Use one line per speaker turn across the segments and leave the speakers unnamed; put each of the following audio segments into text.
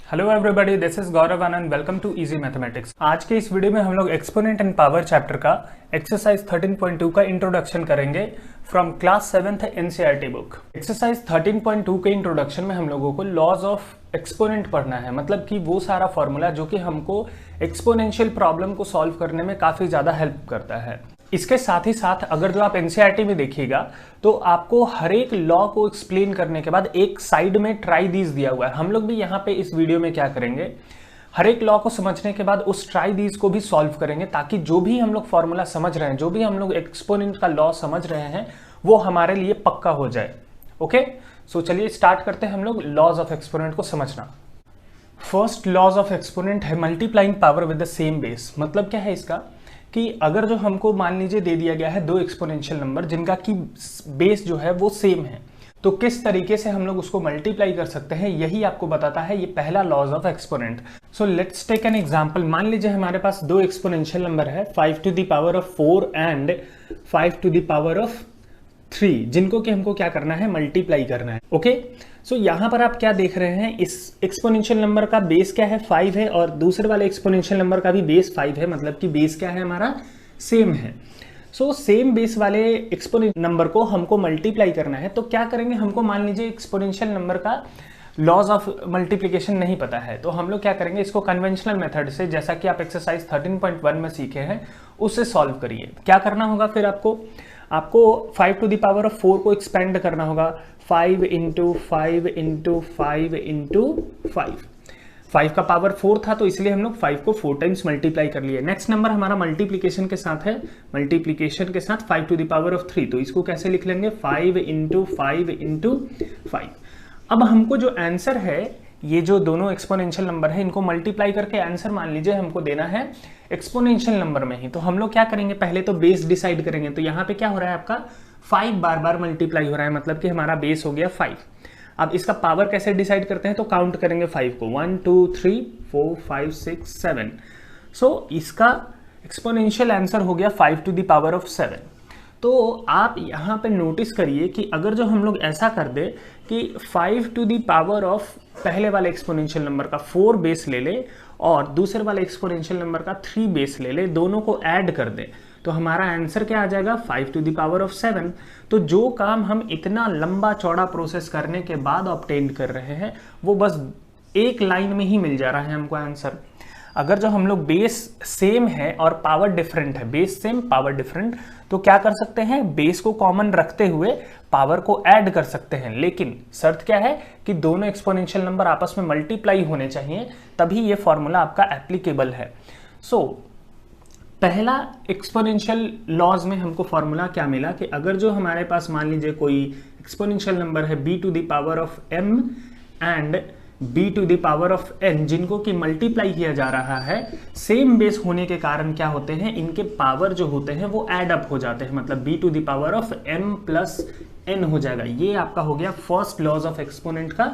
Hello everybody, this is Gaurav Anand. Welcome to easy mathematics. आज के इस वीडियो में हम लोग एक्सपोनेंट एंड पावर चैप्टर का एक्सरसाइज 13.2 का इंट्रोडक्शन करेंगे from class 7th NCERT book. Exercise 13.2 के इंट्रोडक्शन में हम लोगों को लॉज ऑफ एक्सपोनेंट पढ़ना है, मतलब कि वो सारा फॉर्मूला जो कि हमको एक्सपोनेंशियल प्रॉब्लम को सॉल्व करने में काफी ज्यादा हेल्प करता है। इसके साथ ही साथ अगर जो आप एनसीईआरटी में देखिएगा तो आपको हर एक लॉ को एक्सप्लेन करने के बाद एक साइड में ट्राई दीज दिया हुआ है। हम लोग भी यहाँ पे इस वीडियो में क्या करेंगे, हर एक लॉ को समझने के बाद उस ट्राई दीज को भी सॉल्व करेंगे, ताकि जो भी हम लोग फॉर्मूला समझ रहे हैं, जो भी हम लोग एक्सपोनेंट का लॉ समझ रहे हैं, वो हमारे लिए पक्का हो जाए। ओके, सो चलिए स्टार्ट करते हैं हम लोग लॉज ऑफ एक्सपोनेंट को समझना। फर्स्ट लॉज ऑफ एक्सपोनेंट है multiplying power with the same base. मतलब क्या है इसका कि अगर जो हमको मान लीजिए दे दिया गया है दो एक्सपोनेंशियल नंबर जिनका की बेस जो है वो सेम है, तो किस तरीके से हम लोग उसको मल्टीप्लाई कर सकते हैं, यही आपको बताता है ये पहला laws of exponent. So let's take an example. मान लीजिए हमारे पास दो एक्सपोनेंशियल नंबर है 5 to the power of 4 and 5 to the power of 3, जिनको कि हमको क्या करना है, मल्टीप्लाई करना है। ओके, सो यहां पर आप क्या देख रहे हैं, इस एक्सपोनेंशियल नंबर का बेस क्या है, 5 है, और दूसरे वाले एक्सपोनेंशियल नंबर का भी बेस 5 है, मतलब कि बेस क्या है हमारा, सेम है। सो सेम बेस वाले एक्सपोनेंशियल नंबर को हमको मल्टीप्लाई करना है, तो क्या करेंगे, हमको मान लीजिए एक्सपोनेंशियल नंबर का लॉज ऑफ मल्टीप्लिकेशन नहीं पता है, तो हम लोग क्या करेंगे, इसको कन्वेंशनल मेथड से, जैसा कि आप एक्सरसाइज 13.1 में सीखे हैं, उससे सॉल्व करिए। क्या करना होगा फिर आपको 5 टू द पावर ऑफ 4 को एक्सपेंड करना होगा, 5 इंटू 5 इंटू 5 इंटू 5 का पावर 4 था, तो इसलिए हम लोग 5 को 4 टाइम्स मल्टीप्लाई कर लिए। नेक्स्ट नंबर हमारा मल्टीप्लिकेशन के साथ है, मल्टीप्लिकेशन के साथ 5 टू द पावर ऑफ 3, तो इसको कैसे लिख लेंगे, 5 इंटू 5 इंटू 5। अब हमको जो आंसर है, ये जो दोनों एक्सपोनेंशियल नंबर है, इनको मल्टीप्लाई करके आंसर मान लीजिए हमको देना है एक्सपोनेंशियल नंबर में ही, तो हम लोग क्या करेंगे, पहले तो बेस डिसाइड करेंगे। तो यहाँ पे क्या हो रहा है, आपका 5 बार बार मल्टीप्लाई हो रहा है, मतलब कि हमारा बेस हो गया 5। अब इसका पावर कैसे डिसाइड करते हैं, तो काउंट करेंगे 5 को, 1 2 3 4 5 6 7। सो इसका एक्सपोनेंशियल आंसर हो गया 5 टू द पावर ऑफ 7। तो आप यहाँ पे नोटिस करिए कि अगर जो हम लोग ऐसा कर दे कि 5 टू द पावर ऑफ पहले वाले एक्सपोनेंशियल नंबर का 4 बेस ले ले और दूसरे वाले एक्सपोनेंशियल नंबर का 3 बेस ले ले, दोनों को ऐड कर दे, तो हमारा आंसर क्या आ जाएगा, 5 टू द पावर ऑफ 7। तो जो काम हम इतना लंबा चौड़ा प्रोसेस करने के बाद ऑब्टेन कर रहे हैं, वो बस एक लाइन में ही मिल जा रहा है हमको आंसर। अगर जो हम लोग बेस सेम है और पावर डिफरेंट है, बेस सेम पावर डिफरेंट, तो क्या कर सकते हैं, बेस को कॉमन रखते हुए पावर को ऐड कर सकते हैं, लेकिन शर्त क्या है कि दोनों एक्सपोनेंशियल नंबर आपस में मल्टीप्लाई होने चाहिए, तभी ये फॉर्मूला आपका एप्लीकेबल है। सो पहला एक्सपोनेंशियल लॉज में हमको फॉर्मूला क्या मिला कि अगर जो हमारे पास मान लीजिए कोई एक्सपोनेंशियल नंबर है b to the power of m and b to the power of n, जिनको कि मल्टीप्लाई किया जा रहा है, सेम बेस होने के कारण क्या होते हैं, इनके पावर जो होते हैं वो एड अप हो जाते हैं, मतलब b to the power of m plus n हो जाएगा। ये आपका हो गया फर्स्ट लॉज ऑफ एक्सपोनेंट का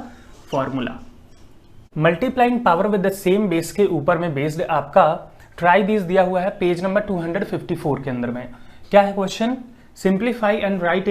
formula. Multiplying power with the same base के ऊपर में बेस्ड आपका ट्राई दिस दिया हुआ है पेज नंबर 254 के अंदर में। क्या है question, simplify and right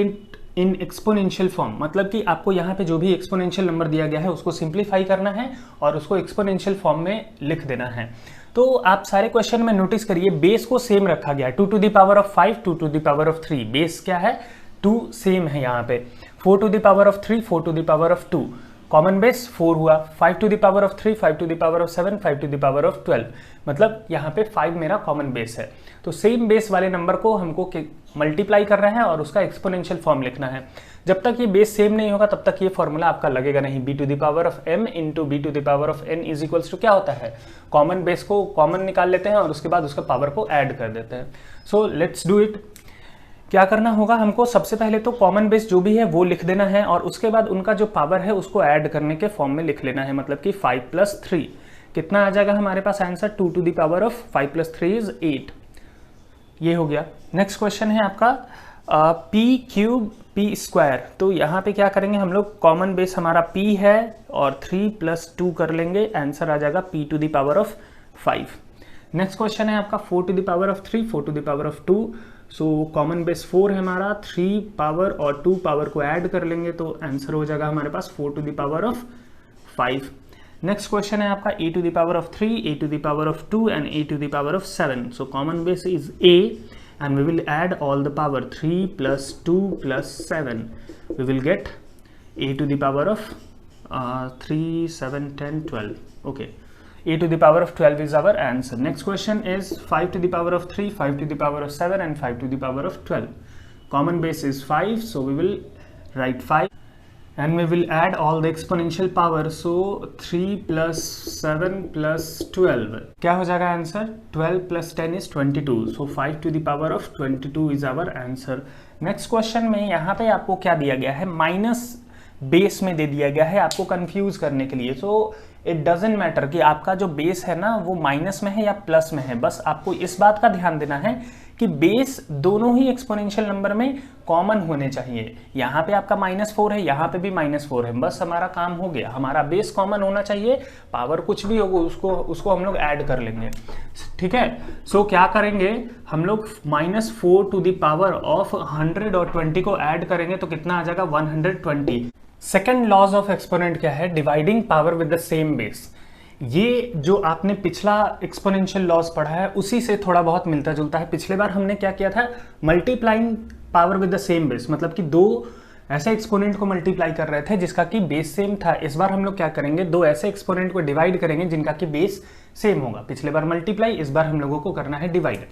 in exponential form, मतलब कि आपको यहाँ पे जो भी एक्सपोनेंशियल नंबर दिया गया है उसको सिंप्लीफाई करना है और उसको एक्सपोनेंशियल फॉर्म में लिख देना है। तो आप सारे क्वेश्चन में नोटिस करिए बेस को सेम रखा गया है, 2 to the power of 5 2 to the power of 3, base क्या है 2 सेम है यहाँ पे, 4 to the power of 3 4 to the power of 2, common base 4 हुआ, 5 to the power of 3 5 to the power of 7 5 to the power of 12, मतलब यहाँ पे 5 मेरा कॉमन बेस है। तो सेम बेस वाले नंबर को हमको मल्टीप्लाई कर रहे हैं और उसका एक्सपोनेंशियल फॉर्म लिखना है। जब तक ये बेस सेम नहीं होगा तब तक ये फॉर्मूला आपका लगेगा नहीं। b to the power of m into b to the power of n is equals to क्या होता है, कॉमन बेस को कॉमन निकाल लेते हैं और उसके बाद उसका पावर को ऐड कर देते हैं। सो लेट्स डू इट। क्या करना होगा, हमको सबसे पहले तो कॉमन बेस जो भी है वो लिख देना है और उसके बाद उनका जो पावर है उसको ऐड करने के फॉर्म में लिख लेना है, मतलब कि 5 प्लस 3 कितना आ जाएगा हमारे पास answer, 2 to the power of 5 plus 3 is 8। ये हो गया। नेक्स्ट क्वेश्चन है आपका p क्यूब p स्क्वायर, तो यहाँ पे क्या करेंगे हम लोग, कॉमन बेस हमारा p है और 3 प्लस 2 कर लेंगे, आंसर आ जाएगा p to the power of 5। Next question है आपका 4 to the power of 3 4 to the power of 2, so common base 4 है हमारा, 3 पावर और 2 पावर को ऐड कर लेंगे तो आंसर हो जाएगा हमारे पास 4 to the power of 5। Next question है आपका a to the power of 3, a to the power of 2 and a to the power of 7. So common base is a and we will add all the power 3 plus 2 plus 7. We will get a to the power of 3, 7, 10, 12. Okay. A to the power of 12 is our answer. Next question is 5 to the power of 3, 5 to the power of 7 and 5 to the power of 12. Common base is 5, so we will write 5 and we will add all the exponential power. So 3 plus 7 plus 12. क्या हो जाएगा answer? 12 plus 10 is 22. So 5 to the power of 22 is our answer. Next question में यहाँ पे आपको क्या दिया गया है? माइनस बेस में दे दिया गया है आपको कंफ्यूज करने के लिए. सो इट डजेंट मैटर कि आपका जो बेस है ना वो माइनस में है या प्लस में है, बस आपको इस बात का ध्यान देना है कि बेस दोनों ही एक्सपोनेंशियल नंबर में कॉमन होने चाहिए. यहाँ पे आपका -4 है, यहाँ पे भी -4 है, बस हमारा काम हो गया. हमारा बेस कॉमन होना चाहिए, पावर कुछ भी होगा उसको हम लोग ऐड कर लेंगे. ठीक है. सो क्या करेंगे हम लोग? -4 टू द पावर ऑफ 100 और 20 को ऐड करेंगे तो कितना आ जाएगा? 120. सेकेंड लॉज ऑफ एक्सपोनेंट क्या है? Dividing power with the same base. ये जो आपने पिछला एक्सपोनेंशियल लॉज पढ़ा है उसी से थोड़ा बहुत मिलता जुलता है. पिछले बार हमने क्या किया था? Multiplying power with the same base, मतलब कि दो ऐसे एक्सपोनेंट को मल्टीप्लाई कर रहे थे जिसका कि बेस सेम था. इस बार हम लोग क्या करेंगे? दो ऐसे एक्सपोनेंट को डिवाइड करेंगे जिनका कि बेस सेम होगा. पिछले बार मल्टीप्लाई, इस बार हम लोगों को करना है डिवाइड.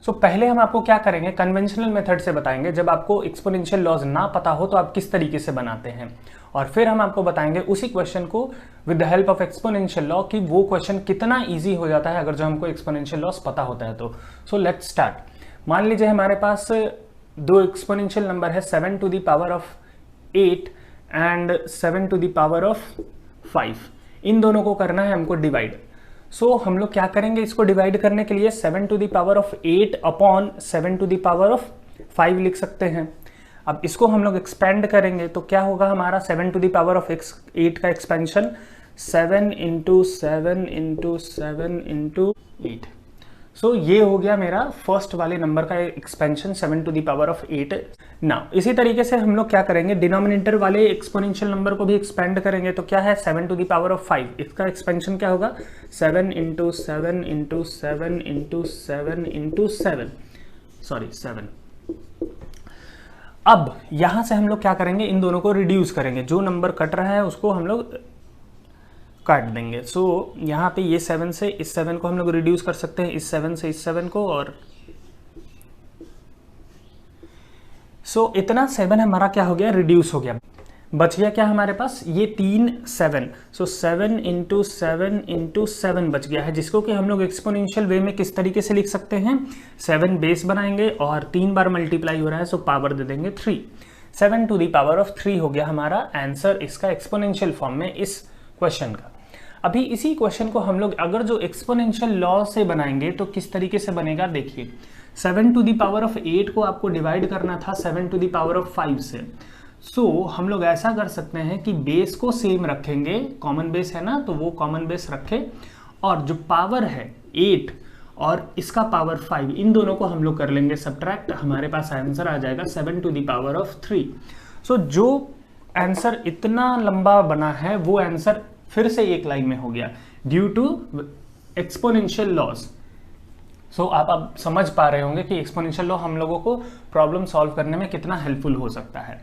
सो पहले हम आपको क्या करेंगे? कन्वेंशनल मेथड से बताएंगे. जब आपको एक्सपोनेंशियल लॉज ना पता हो तो आप किस तरीके से बनाते हैं, और फिर हम आपको बताएंगे उसी क्वेश्चन को with the help of exponential law कि वो क्वेश्चन कितना इजी हो जाता है अगर जो हमको एक्सपोनेंशियल लॉज पता होता है तो. So let's start. मान लीजिए हमारे पास दो एक्सपोनेंशियल नंबर है 7 to the power of 8 and 7 to the power of 5. इन दोनों को करना है हमको डिवाइड. सो हम लोग क्या करेंगे? इसको डिवाइड करने के लिए 7 to the power of 8 upon 7 to the power of 5 लिख सकते हैं. अब इसको हम लोग एक्सपेंड करेंगे तो क्या होगा हमारा? 7 टू द पावर ऑफ 8 का expansion 7 into 7 into 7 into 8. So ये हो गया मेरा फर्स्ट वाले नंबर का expansion 7 to the power of 8. Now इसी तरीके से हम लोग क्या करेंगे? डिनोमिनेटर वाले एक्सपोनेंशियल नंबर को भी एक्सपेंड करेंगे तो क्या है? 7 टू द पावर ऑफ 5. इसका एक्सपेंशन क्या होगा? 7 इंटू 7 इंटू 7 इंटू 7 इंटू 7 7. अब यहां से हम लोग क्या करेंगे? इन दोनों को रिड्यूस करेंगे. जो नंबर कट रहा है उसको हम लोग काट देंगे. सो यहाँ पे ये 7 से इस 7 को हम लोग रिड्यूस कर सकते हैं, इस 7 से इस 7 को, और सो इतना 7 हमारा क्या हो गया? रिड्यूस हो गया. बच गया क्या हमारे पास? ये 3 7. सो 7 इंटू 7 इंटू 7 बच गया है, जिसको कि हम लोग एक्सपोनेंशियल वे में किस तरीके से लिख सकते हैं? 7 बेस बनाएंगे और 3 बार मल्टीप्लाई हो रहा है, सो पावर दे देंगे 3. 7 टू द पावर ऑफ 3 हो गया हमारा आंसर इसका एक्सपोनेंशियल फॉर्म में इस क्वेश्चन का. अभी इसी क्वेश्चन को हम लोग अगर जो एक्सपोनेंशियल लॉ से बनाएंगे तो किस तरीके से बनेगा देखिए. 7 टू द पावर ऑफ 8 को आपको डिवाइड करना था 7 टू द पावर ऑफ 5 से. सो हम लोग ऐसा कर सकते हैं कि बेस को सेम रखेंगे, कॉमन बेस है ना, तो वो कॉमन बेस रखे, और जो पावर है 8 और इसका पावर 5, इन दोनों को हम लोग कर लेंगे सब्ट्रैक्ट. हमारे पास आंसर आ जाएगा 7 टू द पावर ऑफ 3. सो जो आंसर इतना लंबा बना है वो आंसर फिर से एक लाइन में हो गया ड्यू टू एक्सपोनेंशियल लॉज. सो आप अब समझ पा रहे होंगे कि एक्सपोनेंशियल लॉ हम लोगों को प्रॉब्लम सॉल्व करने में कितना हेल्पफुल हो सकता है.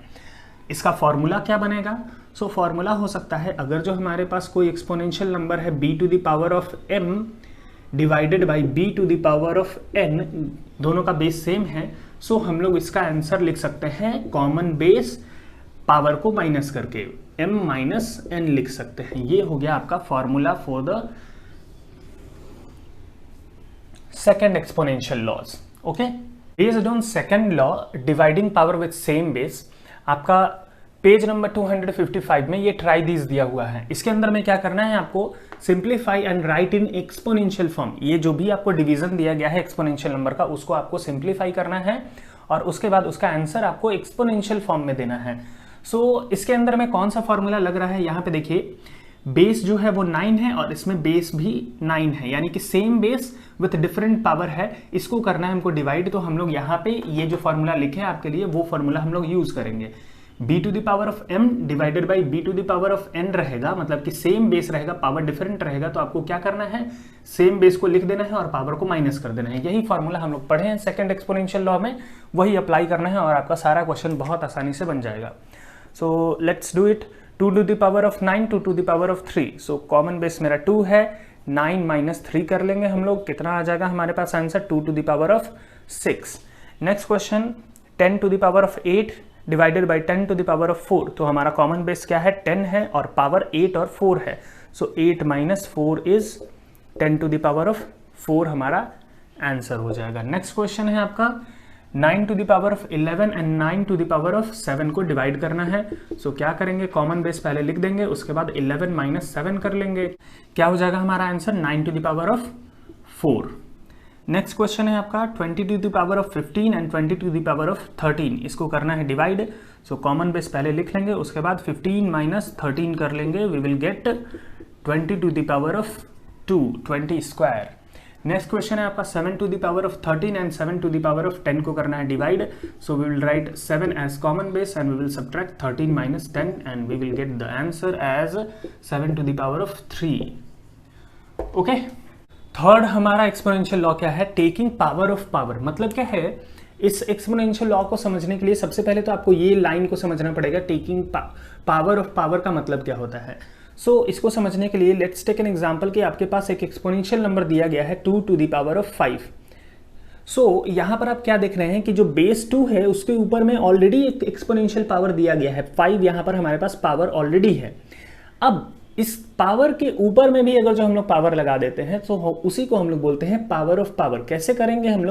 इसका फॉर्मूला क्या बनेगा? सो फॉर्मूला हो सकता है अगर जो हमारे पास कोई एक्सपोनेंशियल नंबर है b to the power of m divided by b to the power of n, दोनों का बेस सेम है, सो हम लोग इसका आंसर लिख सकते हैं कॉमन बेस पावर को माइनस करके m माइनस n लिख सकते हैं. ये हो गया आपका formula for the second exponential laws. Okay, based on second law dividing power with same base, आपका पेज नंबर 255 में ये ट्राई दिस दिया हुआ है. इसके अंदर में क्या करना है आपको? Simplify and right in exponential form. ये जो भी आपको डिवीजन दिया गया है एक्सपोनेंशियल नंबर का, उसको आपको सिंप्लीफाई करना है और उसके बाद उसका आंसर आपको एक्सपोनेंशियल फॉर्म में देना है. सो इसके अंदर में कौन सा फॉर्मूला लग रहा है? यहाँ पे देखिए, बेस जो है वो 9 है और इसमें बेस भी 9 है, यानी कि same base with different power है. इसको करना है हमको डिवाइड, तो हम लोग यहाँ पे ये जो फॉर्मूला लिखे हैं आपके लिए वो फॉर्मूला हम लोग यूज करेंगे. b to the power of m divided by b to the power of n रहेगा, मतलब कि सेम बेस रहेगा, पावर डिफरेंट रहेगा, तो आपको क्या करना है, सेम बेस को लिख देना है और पावर को माइनस कर देना है। यही फॉर्मूला हम लोग पढ़े हैं सेकंड एक्सपोनेंशियल लॉ में, वही अप्लाई करना है और आपका सारा क्वेश्चन बहुत आसानी से बन जाएगा। So let's do it. 2 to the power of 9 2 to the power of 3, so common base मेरा 2 है, 9 माइनस 3 कर लेंगे हम लोग, कितना आ जाएगा हमारे पास answer, 2 to the power of 6। Next question 10 to the power of 8 divided by 10 to the power of 4, तो हमारा कॉमन बेस क्या है, 10 है और पावर 8 और 4 है, so 8 minus 4 is 10 to the power of 4 हमारा आंसर हो जाएगा। नेक्स्ट क्वेश्चन है आपका 9 to the power of 11 and 9 to the power of 7 को डिवाइड करना है। सो क्या करेंगे, कॉमन बेस पहले लिख देंगे, उसके बाद 11 माइनस 7 कर लेंगे, क्या हो जाएगा हमारा answer, 9 to the power of 4। Next question है आपका 20 to the power of 15 and 20 to the power of 13, इसको करना है डिवाइड। सो कॉमन बेस पहले लिख लेंगे, उसके बाद 15 माइनस 13 कर लेंगे, we will get 20 to the power of 2, 20 square. Next question है आपका 7 to the power of 13 and 7 to the power of 10 को करना है divide. So we will write 7 as common base and we will subtract 13 minus 10 and we will get the answer as 7 to the power of 3। Okay, third हमारा exponential law क्या है, taking power of power. मतलब क्या है, इस exponential law को समझने के लिए सबसे पहले तो आपको ये लाइन को समझना पड़ेगा, टेकिंग पावर ऑफ पावर का मतलब क्या होता है। सो इसको समझने के लिए लेट्स टेक एन एग्जांपल कि आपके पास एक एक्सपोनेंशियल नंबर दिया गया है 2 टू द पावर ऑफ 5। सो यहाँ पर आप क्या देख रहे हैं कि जो बेस 2 है उसके ऊपर में ऑलरेडी एक एक्सपोनेंशियल पावर दिया गया है 5, यहाँ पर हमारे पास पावर ऑलरेडी है। अब इस पावर के ऊपर में भी अगर जो हम लोग पावर लगा देते हैं तो उसी को हम लोग बोलते हैं पावर ऑफ पावर। कैसे करेंगे हम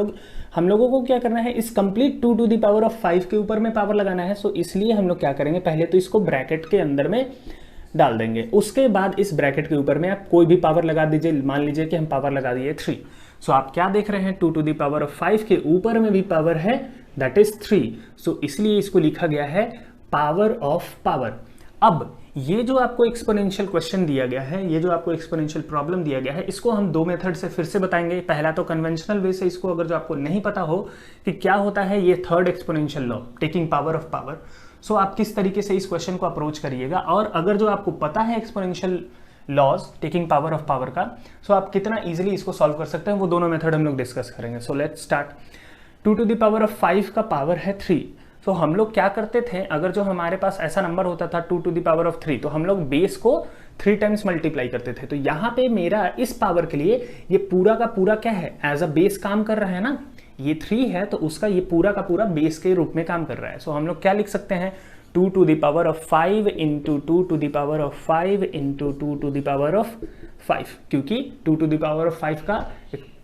लोगों को क्या करना है, इस complete 2 to the power of 5 के ऊपर में पावर लगाना है। सो इसलिए हम लोग क्या करेंगे, पहले तो इसको ब्रैकेट के अंदर में डाल देंगे, उसके बाद इस ब्रैकेट के ऊपर में आप कोई भी पावर लगा दीजिए। मान लीजिए कि हम पावर लगा दिए 3। सो आप क्या देख रहे हैं, 2 टू द पावर ऑफ 5 के ऊपर में भी पावर है, दैट इज 3। सो इसलिए इसको लिखा गया है पावर ऑफ पावर। अब ये जो आपको एक्सपोनेंशियल क्वेश्चन दिया गया है, ये जो आपको एक्सपोनेंशियल प्रॉब्लम दिया गया है, इसको हम दो मेथड से फिर से बताएंगे। पहला तो कन्वेंशनल वे से इसको, अगर जो आपको नहीं पता हो कि क्या होता है ये third exponential law taking power of power, so आप किस तरीके से इस क्वेश्चन को अप्रोच करिएगा। और अगर जो आपको पता है exponential laws taking power of power का, सो आप कितना इजीली इसको सॉल्व कर सकते हैं, वो दोनों मेथड हम लोग डिस्कस करेंगे। So let's start. 2 to the power of 5 का पावर है 3। तो हम लोग क्या करते थे, अगर जो हमारे पास ऐसा नंबर होता था 2 टू द पावर ऑफ 3, तो हम लोग बेस को 3 टाइम्स मल्टीप्लाई करते थे। तो यहाँ पे मेरा इस पावर के लिए ये पूरा का पूरा क्या है, एज अ बेस काम कर रहा है ना, ये 3 है तो उसका ये पूरा का पूरा बेस के रूप में काम कर रहा है। सो हम लोग क्या लिख सकते हैं, 2 to the power of 5 into 2 to the power of 5 into 2 to the power of 5, क्योंकि 2 टू द पावर ऑफ 5 का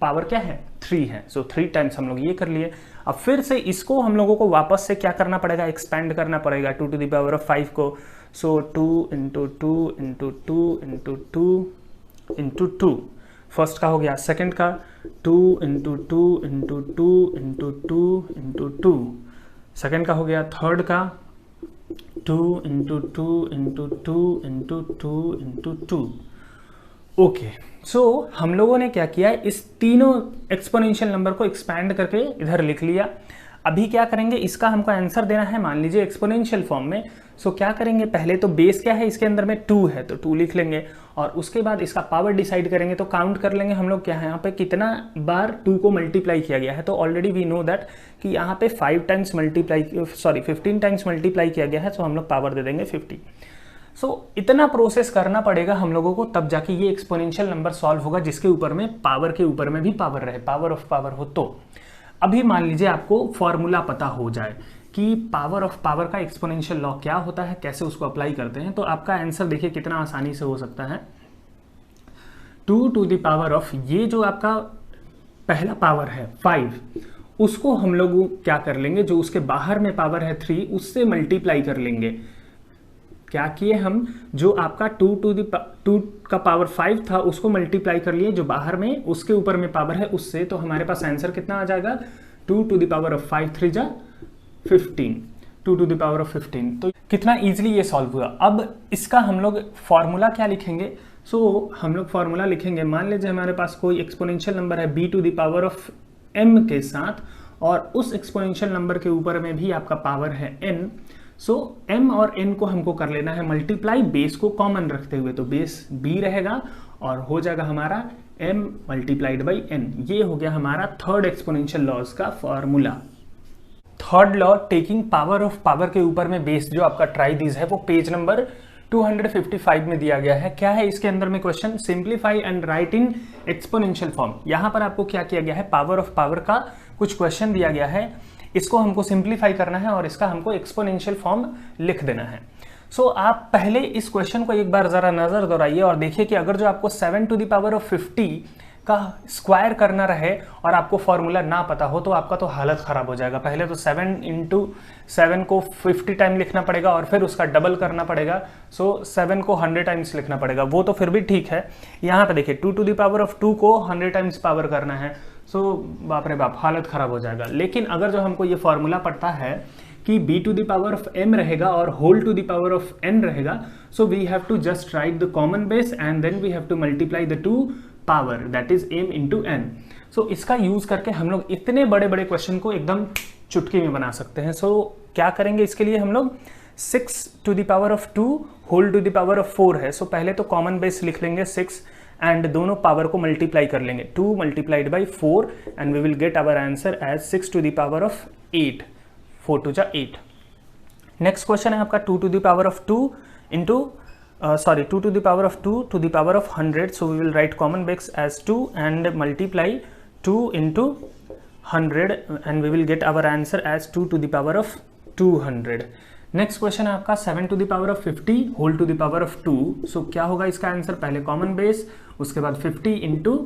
पावर क्या है, 3 है। सो 3 टाइम्स हम लोग ये कर लिए। अब फिर से इसको हम लोगों को वापस से क्या करना पड़ेगा, एक्सपेंड करना पड़ेगा 2 टू द पावर ऑफ 5 को। So 2 into 2 into 2 into 2 into 2, first का हो गया। सेकंड का 2 into 2 into 2 into 2 into 2, second का हो गया। थर्ड का 2 into 2 into 2 into 2 into 2। Okay, so हम लोगों ने क्या किया, इस तीनों एक्सपोनेंशियल नंबर को एक्सपैंड करके इधर लिख लिया। अभी क्या करेंगे, इसका हमको आंसर देना है मान लीजिए एक्सपोनेंशियल फॉर्म में। सो क्या करेंगे, पहले तो बेस क्या है, इसके अंदर में 2 है तो 2 लिख लेंगे, और उसके बाद इसका पावर डिसाइड करेंगे। तो काउंट कर लेंगे हम लोग क्या है, यहाँ पे कितना बार 2 को मल्टीप्लाई किया गया है। तो ऑलरेडी वी नो दैट कि यहाँ पे 15 टाइम्स मल्टीप्लाई किया गया है, तो हम लोग पावर दे देंगे 50। सो इतना प्रोसेस करना पड़ेगा हम लोगों को, तब जाके ये एक्सपोनेंशियल नंबर सॉल्व होगा जिसके ऊपर में पावर के ऊपर में भी पावर रहे, पावर ऑफ पावर हो। तो अभी मान लीजिए आपको फॉर्मूला पता हो जाए कि पावर ऑफ पावर का एक्सपोनेंशियल लॉ क्या होता है, कैसे उसको अप्लाई करते हैं, तो आपका आंसर देखिए कितना आसानी से हो सकता है। 2 टू द पावर ऑफ, ये जो आपका पहला पावर है 5, उसको हम लोग क्या कर लेंगे, जो उसके बाहर में पावर है 3 उससे मल्टीप्लाई कर लेंगे। क्या किए हम, जो आपका 2 का पावर 5 था उसको मल्टीप्लाई कर लिए, जो बाहर में उसके ऊपर में पावर है उससे। तो हमारे पास आंसर कितना आ जाएगा, 2 टू द पावर ऑफ 5 3 जा 15, 2 टू द पावर ऑफ 15। तो कितना इजीली ये सॉल्व हुआ। अब इसका हम लोग फॉर्मूला क्या लिखेंगे, सो हम लोग फॉर्मूला लिखेंगे, मान लीजिए हमारे पास कोई एक्सपोनेंशियल नंबर है b to the power of m के साथ, और उस एक्सपोनेंशियल नंबर के ऊपर में भी आपका पावर है n। सो m और n को हमको कर लेना है मल्टीप्लाई बेस को कॉमन रखते हुए, तो बेस b रहेगा और हो जाएगा हमारा m मल्टीप्लाइड बाई n। ये हो गया हमारा थर्ड एक्सपोनेंशियल लॉज का formula. Third law taking power of power के ऊपर में बेस जो आपका ट्राई दिस है वो पेज नंबर 255 में दिया गया है। क्या है इसके अंदर में question, simplify and right in exponential form. यहाँ पर आपको क्या किया गया है, पावर ऑफ पावर का कुछ क्वेश्चन दिया गया है, इसको हमको सिंप्लीफाई करना है और इसका हमको एक्सपोनेंशियल फॉर्म लिख देना है। सो आप पहले इस क्वेश्चन को एक बार जरा नजर दौड़ाइए और देखिए कि अगर जो आपको 7 टू द पावर ऑफ 50 का स्क्वायर करना रहे और आपको फॉर्मूला ना पता हो तो आपका तो हालत खराब हो जाएगा। पहले तो 7 इंटू 7 को 50 टाइम लिखना पड़ेगा और फिर उसका डबल करना पड़ेगा। सो 7 को 100 टाइम्स लिखना पड़ेगा, वो तो फिर भी ठीक है। यहाँ पे देखिए 2 टू द पावर ऑफ 2 को 100 टाइम्स पावर करना है, सो बाप रे बाप हालत खराब हो जाएगा। लेकिन अगर जो हमको ये फॉर्मूला पड़ता है कि b to the power of m रहेगा और whole to the power of n रहेगा, so we have to just write the common base and then we have to multiply the two power that is m into n। सो इसका यूज करके हम लोग इतने बड़े बड़े क्वेश्चन को एकदम चुटकी में बना सकते हैं। सो क्या करेंगे इसके लिए, हम लोग 6 to the power of 2 whole to the power of 4 है। सो पहले तो कॉमन बेस लिख लेंगे 6 एंड दोनों पावर को मल्टीप्लाई कर लेंगे, 2 multiplied by 4 and we will get our answer as 6 to the power of 8, 4 टू जा 8। नेक्स्ट क्वेश्चन है आपका 2 to the power of 2 into 2 to the power of 2 to the power of 100, so we will write common base as 2 and multiply 2 into 100 and we will get our answer as 2 to the power of 200। Next question है आपका 7 to the power of 50 whole to the power of 2। So क्या होगा इसका answer, पहले common base उसके बाद 50 into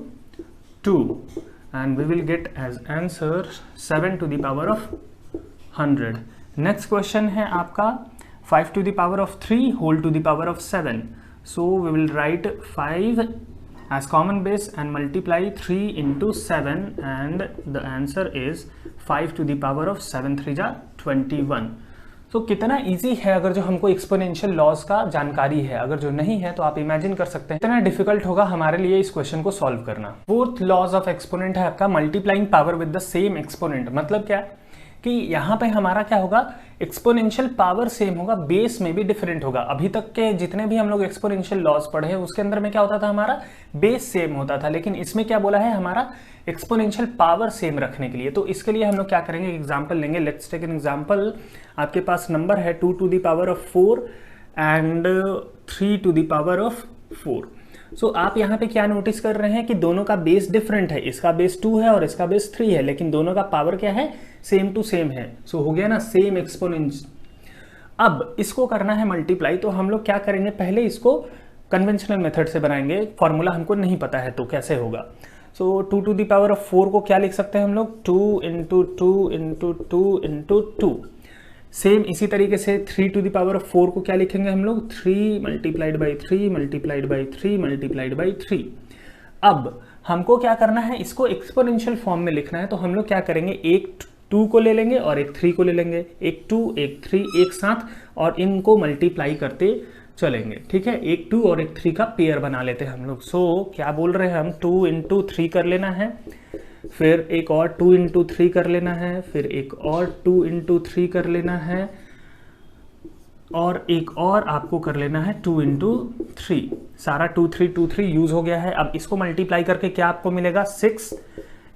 2 and we will get as answer 7 to the power of 100। Next question है आपका 5 to the power of 3 whole to the power of 7. So we will write 5 as common base and multiply 3 into 7 and the answer is 5 to the power of 7 3 जा 21। तो कितना easy है अगर जो हमको exponential laws का जानकारी है। अगर जो नहीं है तो आप इमेजिन कर सकते हैं कितना डिफिकल्ट होगा हमारे लिए इस क्वेश्चन को सॉल्व करना। फोर्थ लॉज ऑफ एक्सपोनेंट है आपका multiplying power with the same exponent. मतलब क्या कि यहाँ पे हमारा क्या होगा, एक्सपोनेंशियल पावर सेम होगा, बेस में भी डिफरेंट होगा। अभी तक के जितने भी हम लोग एक्सपोनेंशियल लॉज पढ़े हैं उसके अंदर में क्या होता था, हमारा बेस सेम होता था, लेकिन इसमें क्या बोला है, हमारा एक्सपोनेंशियल पावर सेम रखने के लिए। तो इसके लिए हम लोग क्या करेंगे, एग्जाम्पल लेंगे। Let's take an example. आपके पास नंबर है 2 to the power of 4 and 3 to the power of 4। So आप यहाँ पे क्या नोटिस कर रहे हैं कि दोनों का बेस डिफरेंट है, इसका बेस 2 है और इसका बेस 3 है, लेकिन दोनों का पावर क्या है, सेम टू सेम है। सो हो गया ना सेम एक्सपोनेंस। अब इसको करना है मल्टीप्लाई, तो हम लोग क्या करेंगे, पहले इसको कन्वेंशनल मेथड से बनाएंगे। फॉर्मूला हमको नहीं पता है तो कैसे होगा। सो 2 टू द पावर ऑफ 4 को क्या लिख सकते हैं हम लोग, 2 इंटू 2 इंटू 2 इंटू 2। सेम इसी तरीके से 3 टू द पावर ऑफ 4 को क्या लिखेंगे हम लोग, 3 multiplied by 3 multiplied by 3 multiplied by 3। अब हमको क्या करना है, इसको एक्सपोनेंशियल फॉर्म में लिखना है। तो हम लोग क्या करेंगे, एक 2 को ले लेंगे और एक 3 को ले लेंगे, एक 2 एक 3 एक साथ, और इनको मल्टीप्लाई करते चलेंगे। ठीक है, एक 2 और एक 3 का पेयर बना लेते हैं हम लोग। सो क्या बोल रहे हैं हम, 2 इंटू 3 कर लेना है, फिर एक और 2 इंटू 3 कर लेना है, फिर एक और 2 इंटू 3 कर लेना है, और एक और आपको कर लेना है 2 इंटू 3। सारा 2 3 यूज हो गया है। अब इसको मल्टीप्लाई करके क्या आपको मिलेगा, 6,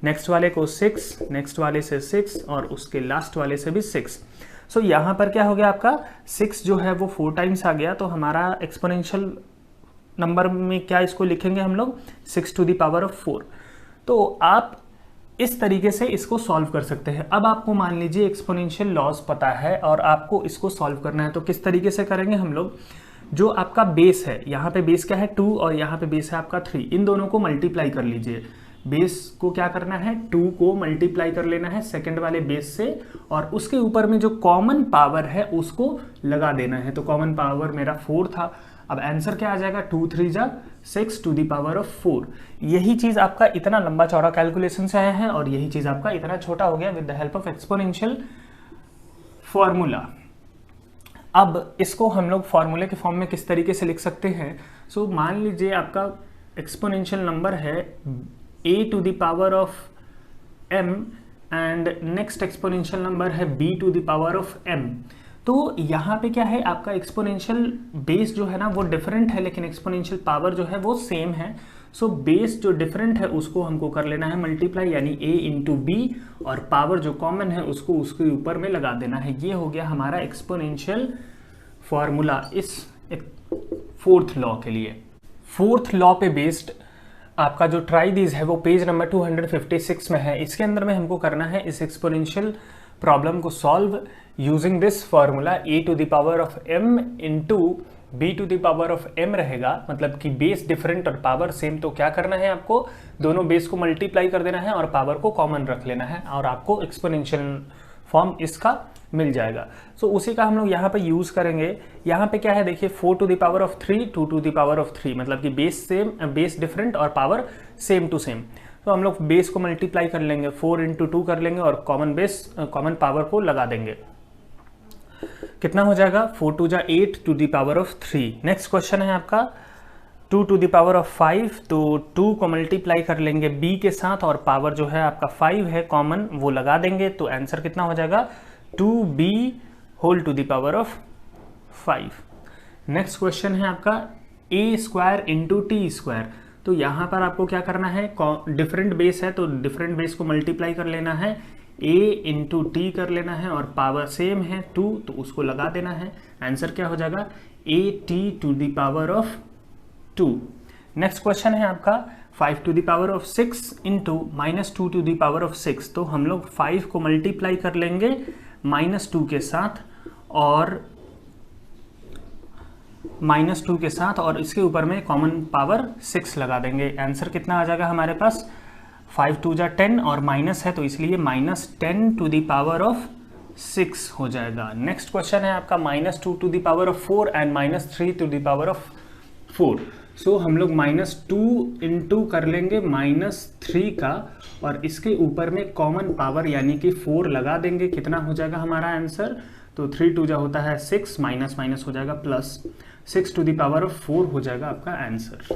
नेक्स्ट वाले को 6, नेक्स्ट वाले से 6 और उसके लास्ट वाले से भी 6। सो यहाँ पर क्या हो गया, आपका 6 जो है वो 4 टाइम्स आ गया। तो हमारा एक्सपोनेंशियल नंबर में क्या इसको लिखेंगे हम लोग, 6 टू द पावर ऑफ 4। तो आप इस तरीके से इसको सॉल्व कर सकते हैं। अब आपको मान लीजिए एक्सपोनेंशियल लॉज पता है और आपको इसको सॉल्व करना है, तो किस तरीके से करेंगे हम लोग, जो आपका बेस है, यहाँ पे बेस क्या है 2 और यहाँ पे बेस है आपका 3, इन दोनों को मल्टीप्लाई कर लीजिए। बेस को क्या करना है, 2 को मल्टीप्लाई कर लेना है सेकंड वाले बेस से, और उसके ऊपर में जो कॉमन पावर है उसको लगा देना है। तो कॉमन पावर मेरा 4 था। अब आंसर क्या आ जाएगा, 2 3 जा 6 टू द पावर ऑफ 4। यही चीज आपका इतना लंबा चौड़ा कैलकुलेशन से आया है और यही चीज आपका इतना छोटा हो गया with the help of exponential formula. अब इसको हम लोग फॉर्मूले के फॉर्म में किस तरीके से लिख सकते हैं। सो मान लीजिए आपका एक्सपोनेंशियल नंबर है a to the power of m and next exponential number है b to the power of m। तो यहाँ पे क्या है, आपका एक्सपोनेंशियल बेस जो है ना वो डिफरेंट है, लेकिन एक्सपोनेंशियल पावर जो है वो सेम है। सो बेस जो डिफरेंट है उसको हमको कर लेना है मल्टीप्लाई, यानी a इंटू बी, और पावर जो कॉमन है उसको उसके ऊपर में लगा देना है। ये हो गया हमारा एक्सपोनेंशियल फॉर्मूला इस फोर्थ लॉ के लिए। फोर्थ लॉ पे बेस्ड आपका जो ट्राई दीज है वो पेज नंबर 256 में है। इसके अंदर में हमको करना है इस एक्सपोनेंशियल प्रॉब्लम को solve using this formula a to the power of m into b to the power of m रहेगा, मतलब कि बेस डिफरेंट और पावर सेम। तो क्या करना है, आपको दोनों बेस को मल्टीप्लाई कर देना है और पावर को कॉमन रख लेना है और आपको एक्सपोनेंशियल फॉर्म इसका मिल जाएगा। सो उसी का हम लोग यहाँ पे यूज करेंगे। यहाँ पे क्या है देखिए, 4 to the power of 3 2 to the power of 3, मतलब कि बेस सेम, बेस डिफरेंट और पावर सेम टू सेम। तो हम लोग बेस को मल्टीप्लाई कर लेंगे, 4 इंटू 2 कर लेंगे और कॉमन बेस कॉमन पावर को लगा देंगे। कितना हो जाएगा, 4 2 जा 8 to the power of 3। Next question है आपका 2 टू द पावर ऑफ 5, तो 2 को मल्टीप्लाई कर लेंगे b के साथ और पावर जो है आपका 5 है कॉमन, वो लगा देंगे। तो आंसर कितना हो जाएगा, 2b whole to the power of 5। Next question है आपका a square into T square. तो यहाँ पर आपको क्या करना है, डिफरेंट बेस है तो डिफरेंट बेस को मल्टीप्लाई कर लेना है, a इंटू टी कर लेना है और पावर सेम है 2, तो उसको लगा देना है। आंसर क्या हो जाएगा, at to the power of 2। Next question है आपका 5 to the power of 6 into -2 to the power of 6। तो हम लोग 5 को मल्टीप्लाई कर लेंगे -2 के साथ और -2 के साथ और इसके ऊपर में कॉमन पावर 6 लगा देंगे। आंसर कितना आ जाएगा हमारे पास, 5 2 जा 10 और माइनस है तो इसलिए -10 टू द पावर ऑफ 6 हो जाएगा। नेक्स्ट क्वेश्चन है आपका -2 to the power of 4 and -3 to the power of 4। So हम लोग -2 इंटू कर लेंगे -3 का और इसके ऊपर में कॉमन पावर यानी कि 4 लगा देंगे। कितना हो जाएगा हमारा आंसर, तो 3 2 जा होता है 6, माइनस माइनस हो जाएगा plus, 6 to the power of 4 हो जाएगा आपका answer.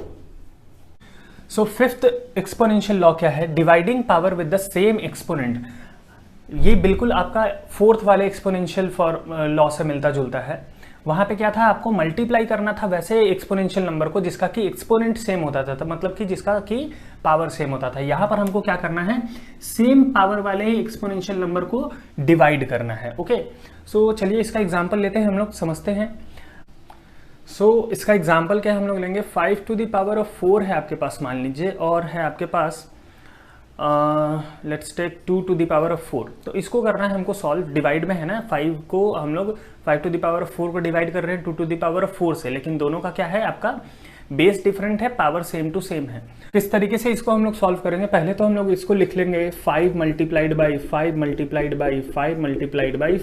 So fifth exponential law क्या है, dividing power with the same exponent. ये बिल्कुल आपका फोर्थ वाले एक्सपोनेंशियल लॉ से मिलता जुलता है। वहां पे क्या था, आपको मल्टीप्लाई करना था वैसे एक्सपोनेंशियल नंबर को जिसका कि एक्सपोनेंट सेम होता था, मतलब कि जिसका कि पावर सेम होता था। यहाँ पर हमको क्या करना है, सेम पावर वाले एक्सपोनेंशियल नंबर को डिवाइड करना है। ओके, सो चलिए इसका एग्जांपल लेते हैं, हम लोग समझते हैं। सो इसका एग्जांपल क्या हम लोग लेंगे, 5 टू द पावर ऑफ 4 है आपके पास मान लीजिए, और है आपके पास let's take 2 to the power of 4। तो इसको करना है हमको सॉल्व, डिवाइड में है ना, 5 को हम लोग 5 टू द पावर ऑफ 4 को डिवाइड कर रहे हैं 2 टू द पावर ऑफ 4 से, लेकिन दोनों का क्या है, आपका बेस डिफरेंट है, पावर सेम टू सेम है। किस तरीके से इसको हम लोग सॉल्व करेंगे, पहले तो हम लोग इसको लिख लेंगे 5 multiplied by 5 multiplied by 5 multiplied by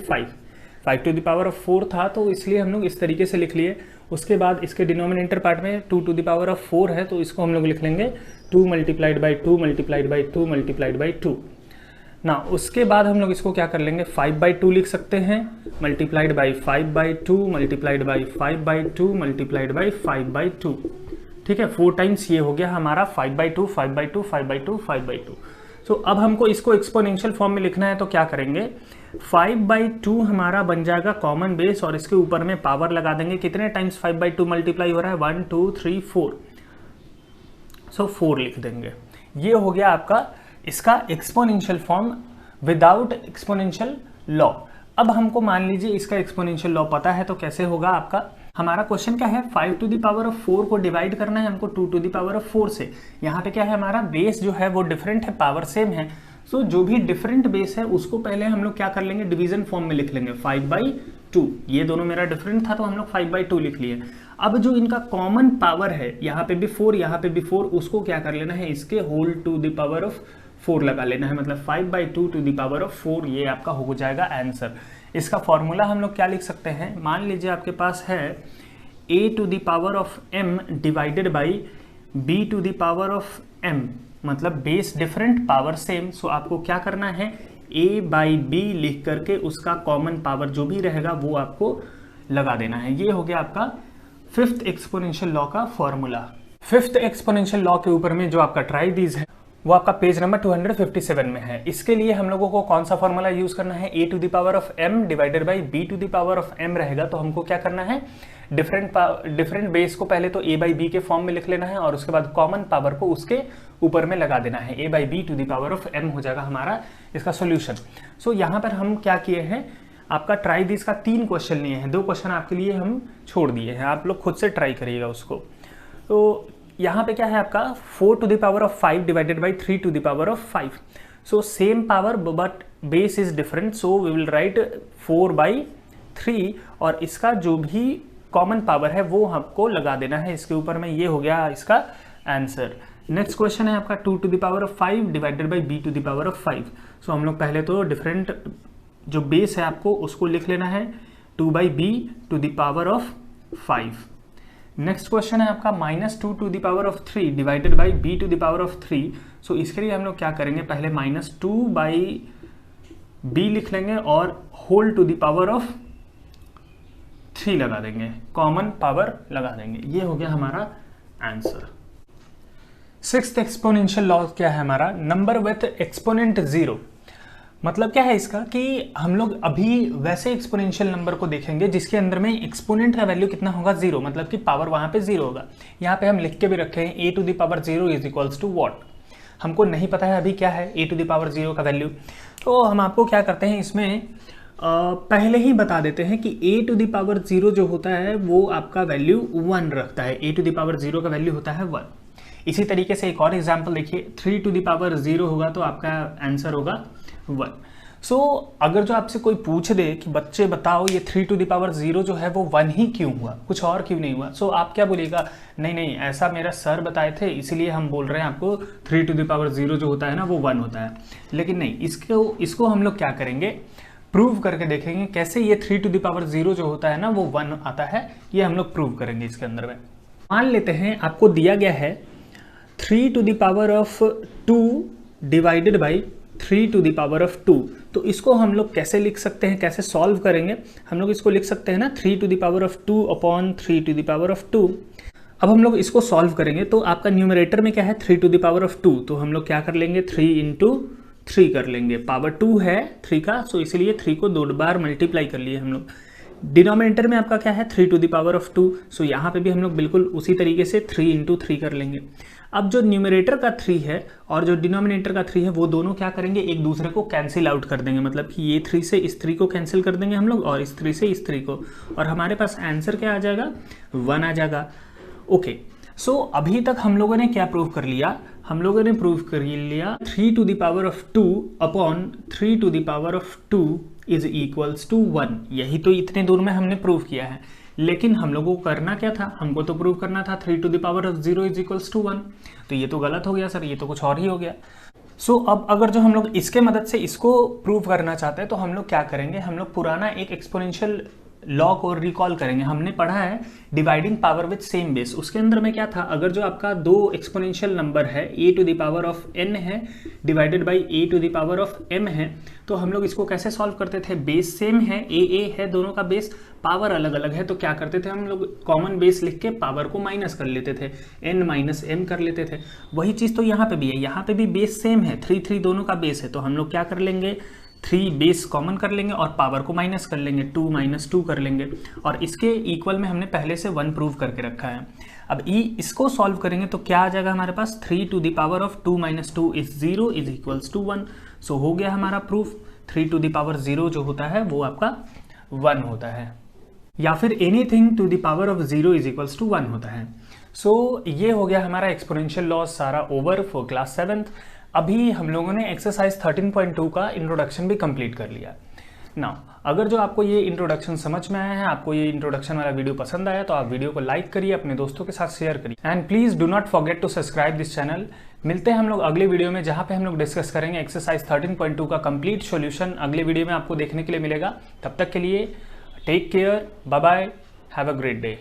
5 to the power of 4 था तो इसलिए हम लोग इस तरीके से लिख लिए। उसके बाद इसके डिनोमिनेटर पार्ट में 2 टू द पावर ऑफ 4 है तो इसको हम लोग लिख लेंगे 2 multiplied by 2 multiplied by 2 multiplied by 2 ना। उसके बाद हम लोग इसको क्या कर लेंगे, 5/2 लिख सकते हैं, multiplied by 5/2 multiplied by 5/2 multiplied by 5/2। ठीक है, 4 टाइम्स ये हो गया हमारा 5/2 5/2 5/2 5/2। सो अब हमको इसको एक्सपोनेंशियल फॉर्म में लिखना है तो क्या करेंगे, 5/2 हमारा बन जाएगा कॉमन बेस और इसके ऊपर में पावर लगा देंगे। कितने टाइम्स 5/2 मल्टीप्लाई हो रहा है, 1 2 3 4, सो 4 लिख देंगे। ये हो गया आपका इसका exponential form without exponential law. अब हमको मान लीजिए इसका एक्सपोनेंशियल लॉ पता है तो कैसे होगा आपका, हमारा क्वेश्चन क्या है, 5 टू द पावर ऑफ 4 को डिवाइड करना है हमको 2 टू द पावर ऑफ 4 से। यहाँ पे क्या है, हमारा बेस जो है वो डिफरेंट है, पावर सेम है। सो जो भी डिफरेंट बेस है उसको पहले हम लोग क्या कर लेंगे, डिवीजन फॉर्म में लिख लेंगे 5/2। ये दोनों मेरा डिफरेंट था तो हम लोग 5/2 लिख लिए। अब जो इनका कॉमन पावर है, यहाँ पे भी 4 यहाँ पे भी 4, उसको क्या कर लेना है, इसके whole to the power of 4 लगा लेना है, मतलब 5/2 टू द पावर ऑफ 4। ये आपका हो जाएगा आंसर। इसका फॉर्मूला हम लोग क्या लिख सकते हैं, मान लीजिए आपके पास है a to the power of m divided by b to the power of m, मतलब base different power same. So आपको क्या करना है, a बाई b लिख करके उसका कॉमन पावर जो भी रहेगा वो आपको लगा देना है। ये हो गया आपका फिफ्थ एक्सपोनेंशियल लॉ का फॉर्मूला। फिफ्थ एक्सपोनेंशियल लॉ के ऊपर में जो आपका ट्राई दीज है वो आपका पेज नंबर 257 में है। इसके लिए हम लोगों को कौन सा फॉर्मूला यूज करना है, a to the power of m divided by b to the power of m रहेगा। तो हमको क्या करना है, डिफरेंट बेस को पहले तो a बाई बी के फॉर्म में लिख लेना है और उसके बाद कॉमन पावर को उसके ऊपर में लगा देना है, a by B to the power of m हो जाएगा हमारा इसका सोल्यूशन। सो यहाँ पर हम क्या किए हैं, आपका ट्राई दिस का 3 क्वेश्चन लिए हैं, 2 क्वेश्चन आपके लिए हम छोड़ दिए हैं, आप लोग खुद से ट्राई करिएगा उसको। तो यहाँ पे क्या है आपका 4 to the power of 5 divided by 3 to the power of 5। So same power but base is different, so we will write 4/3 और इसका जो भी कॉमन पावर है वो हमको लगा देना है इसके ऊपर में। ये हो गया इसका आंसर। नेक्स्ट क्वेश्चन है आपका 2 to the power of 5 divided by b to the power of 5। So हम लोग पहले तो डिफरेंट जो बेस है आपको उसको लिख लेना है 2/b to the power of 5। Next question है आपका -2 to the power of 3 divided by b to the power of 3। So इसके लिए हम लोग क्या करेंगे, पहले -2/b लिख लेंगे और whole to the power of 3 लगा देंगे, कॉमन पावर लगा देंगे। ये हो गया हमारा आंसर। 6th एक्सपोनेंशियल लॉ क्या है हमारा, नंबर विथ एक्सपोनेंट 0। मतलब क्या है इसका कि हम लोग अभी वैसे एक्सपोनेंशियल नंबर को देखेंगे जिसके अंदर में एक्सपोनेंट का वैल्यू कितना होगा, 0, मतलब कि पावर वहां पे 0 होगा। यहाँ पे हम लिख के भी रखे हैं a to the power 0 is equals to what. हमको नहीं पता है अभी क्या है a टू द पावर 0 का वैल्यू, तो हम आपको क्या करते हैं इसमें पहले ही बता देते हैं कि a टू द पावर 0 जो होता है वो आपका वैल्यू 1 रखता है, a टू द पावर 0 का वैल्यू होता है 1। इसी तरीके से एक और एग्जाम्पल देखिए, 3 टू द पावर 0 होगा तो आपका आंसर होगा 1। सो अगर जो आपसे कोई पूछ दे कि बच्चे बताओ ये 3 टू द पावर 0 जो है वो 1 ही क्यों हुआ, कुछ और क्यों नहीं हुआ, सो आप क्या बोलिएगा, नहीं ऐसा मेरा सर बताए थे इसीलिए हम बोल रहे हैं आपको 3 टू द पावर 0 जो होता है ना वो 1 होता है। लेकिन नहीं, इसको हम लोग क्या करेंगे, प्रूव करके देखेंगे कैसे ये 3 टू द पावर 0 जो होता है ना वो 1 आता है, ये हम लोग प्रूव करेंगे इसके अंदर में। मान लेते हैं आपको दिया गया है 3 to the power of 2 divided by 3 to the power of 2। तो इसको हम लोग कैसे लिख सकते हैं, कैसे सॉल्व करेंगे, हम लोग इसको लिख सकते हैं ना 3 to the power of 2 upon 3 to the power of 2। अब हम लोग इसको सॉल्व करेंगे तो आपका न्यूमरेटर में क्या है 3 टू द पावर ऑफ 2, तो हम लोग क्या कर लेंगे 3 इंटू 3 कर लेंगे, पावर 2 है 3 का, सो इसलिए 3 को 2 बार मल्टीप्लाई कर लिए हम लोग। डिनोमिनेटर में आपका क्या है 3 टू द पावर ऑफ 2, सो यहाँ पे भी हम लोग बिल्कुल उसी तरीके से 3 इंटू 3 कर लेंगे। अब जो न्यूमरेटर का 3 है और जो डिनोमिनेटर का 3 है वो दोनों क्या करेंगे, एक दूसरे को कैंसिल आउट कर देंगे, मतलब कि ये 3 से इस 3 को कैंसिल कर देंगे हम लोग और इस 3 से इस 3 को, और हमारे पास आंसर क्या आ जाएगा 1 आ जाएगा। ओके, सो अभी तक हम लोगों ने क्या प्रूव कर लिया, हम लोगों ने प्रूव कर लिया 3 to the power of 2 upon 3 to the power of 2 is equals to 1। यही तो इतने दूर में हमने प्रूव किया है, लेकिन हम लोगों को करना क्या था, हमको तो प्रूव करना था 3 to the power of 0 is equals to 1। तो ये तो गलत हो गया सर, ये तो कुछ और ही हो गया। सो अब अगर जो हम लोग इसके मदद से इसको प्रूव करना चाहते हैं तो हम लोग क्या करेंगे, हम लोग पुराना एक एक्सपोनेंशियल लॉ को रिकॉल करेंगे। हमने पढ़ा है dividing power with same base, उसके अंदर में क्या था, अगर जो आपका 2 एक्सपोनेंशियल नंबर है a to the power of n है divided by a to the power of m है, तो हम लोग इसको कैसे सॉल्व करते थे, बेस सेम है a है दोनों का बेस, पावर अलग अलग है, तो क्या करते थे हम लोग कॉमन बेस लिख के पावर को माइनस कर लेते थे, n माइनस m कर लेते थे। वही चीज़ तो यहाँ पे भी है, यहाँ पे भी बेस सेम है, 3 दोनों का बेस है, तो हम लोग क्या कर लेंगे 3 बेस कॉमन कर लेंगे और पावर को माइनस कर लेंगे, 2 माइनस 2 कर लेंगे, और इसके इक्वल में हमने पहले से 1 प्रूव करके रखा है। अब इसको सॉल्व करेंगे तो क्या आ जाएगा हमारे पास 3 to the power of 2 minus 2 is 0 is equals to 1। So हो गया हमारा प्रूफ, 3 टू द पावर 0 जो होता है वो आपका 1 होता है, या फिर anything to the power of 0 is equals to 1 होता है। सो ये हो गया हमारा एक्सपोनेंशियल लॉ सारा ओवर फॉर क्लास 7th। अभी हम लोगों ने एक्सरसाइज 13.2 का इंट्रोडक्शन भी कंप्लीट कर लिया। नाउ अगर जो आपको ये इंट्रोडक्शन समझ में आया है, आपको ये इंट्रोडक्शन वाला वीडियो पसंद आया, तो आप वीडियो को लाइक करिए, अपने दोस्तों के साथ शेयर करिए, and please do not forget to subscribe this channel. मिलते हैं हम लोग अगले वीडियो में, जहां पे हम लोग डिस्कस करेंगे एक्सरसाइज 13.2 का कंप्लीट सॉल्यूशन। अगले वीडियो में आपको देखने के लिए मिलेगा। तब तक के लिए take care, bye bye, have a great day.